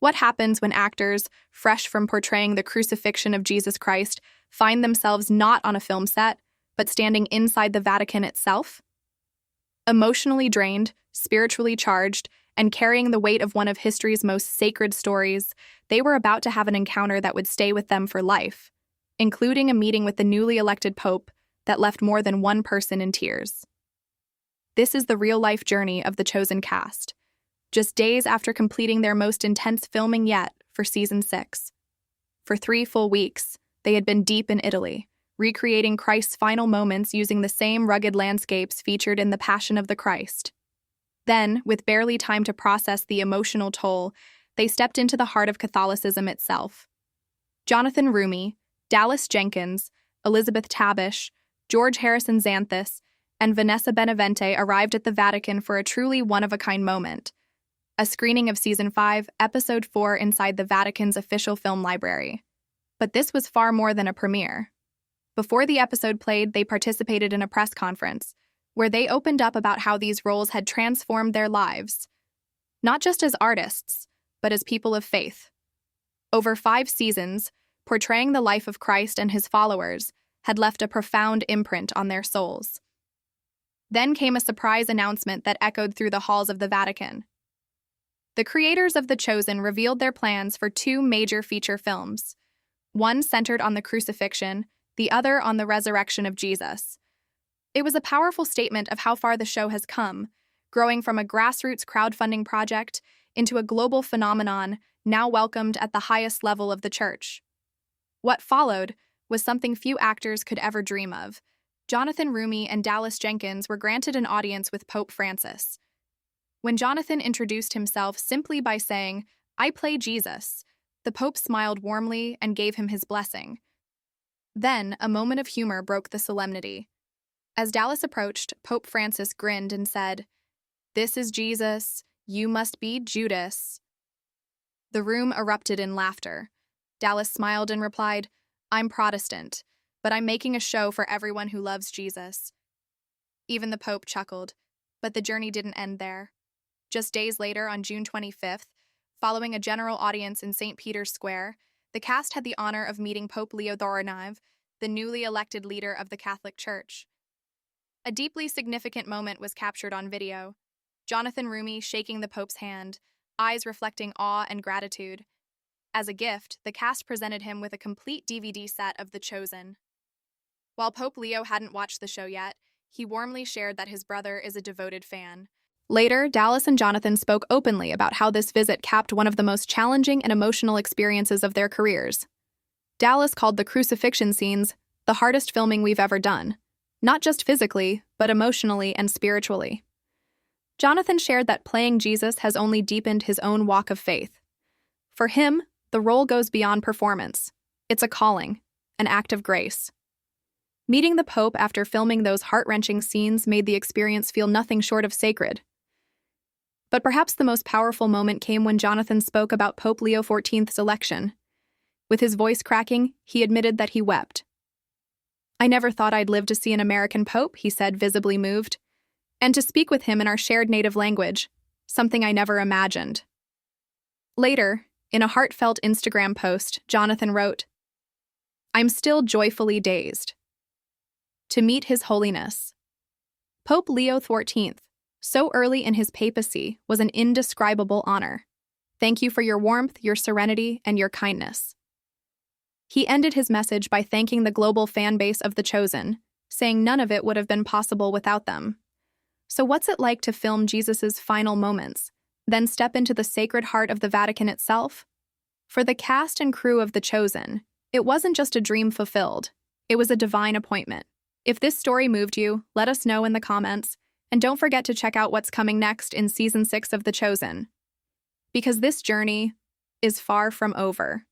What happens when actors, fresh from portraying the crucifixion of Jesus Christ, find themselves not on a film set, but standing inside the Vatican itself? Emotionally drained, spiritually charged, and carrying the weight of one of history's most sacred stories, they were about to have an encounter that would stay with them for life, including a meeting with the newly elected Pope that left more than one person in tears. This is the real-life journey of the chosen cast, just days after completing their most intense filming yet for Season 6. For 3 full weeks, they had been deep in Italy, recreating Christ's final moments using the same rugged landscapes featured in The Passion of the Christ. Then, with barely time to process the emotional toll, they stepped into the heart of Catholicism itself. Jonathan Roumie, Dallas Jenkins, Elizabeth Tabish, George Harrison Xanthis, and Vanessa Benavente arrived at the Vatican for a truly one-of-a-kind moment. A screening of Season 5, Episode 4 inside the Vatican's official film library. But this was far more than a premiere. Before the episode played, they participated in a press conference, where they opened up about how these roles had transformed their lives, not just as artists, but as people of faith. Over 5 seasons, portraying the life of Christ and his followers had left a profound imprint on their souls. Then came a surprise announcement that echoed through the halls of the Vatican. The creators of The Chosen revealed their plans for 2 major feature films, one centered on the crucifixion, the other on the resurrection of Jesus. It was a powerful statement of how far the show has come, growing from a grassroots crowdfunding project into a global phenomenon now welcomed at the highest level of the church. What followed was something few actors could ever dream of. Jonathan Roumie and Dallas Jenkins were granted an audience with Pope Francis. When Jonathan introduced himself simply by saying, "I play Jesus," the Pope smiled warmly and gave him his blessing. Then, a moment of humor broke the solemnity. As Dallas approached, Pope Francis grinned and said, "This is Jesus, you must be Judas." The room erupted in laughter. Dallas smiled and replied, "I'm Protestant, but I'm making a show for everyone who loves Jesus." Even the Pope chuckled, but the journey didn't end there. Just days later, on June 25th, following a general audience in St. Peter's Square, the cast had the honor of meeting Pope Leo XIII, the newly elected leader of the Catholic Church. A deeply significant moment was captured on video. Jonathan Roumie shaking the Pope's hand, eyes reflecting awe and gratitude. As a gift, the cast presented him with a complete DVD set of The Chosen. While Pope Leo hadn't watched the show yet, he warmly shared that his brother is a devoted fan. Later, Dallas and Jonathan spoke openly about how this visit capped one of the most challenging and emotional experiences of their careers. Dallas called the crucifixion scenes the hardest filming we've ever done, not just physically, but emotionally and spiritually. Jonathan shared that playing Jesus has only deepened his own walk of faith. For him, the role goes beyond performance. It's a calling, an act of grace. Meeting the Pope after filming those heart-wrenching scenes made the experience feel nothing short of sacred. But perhaps the most powerful moment came when Jonathan spoke about Pope Leo XIV's election. With his voice cracking, he admitted that he wept. "I never thought I'd live to see an American Pope," he said, visibly moved, "and to speak with him in our shared native language, something I never imagined." Later, in a heartfelt Instagram post, Jonathan wrote, "I'm still joyfully dazed. To meet His Holiness. Pope Leo XIV, so early in his papacy, was an indescribable honor. Thank you for your warmth, your serenity, and your kindness." He ended his message by thanking the global fan base of The Chosen, saying none of it would have been possible without them. So what's it like to film Jesus' final moments, then step into the sacred heart of the Vatican itself? For the cast and crew of The Chosen, it wasn't just a dream fulfilled, it was a divine appointment. If this story moved you, let us know in the comments, and don't forget to check out what's coming next in Season 6 of The Chosen. Because this journey is far from over.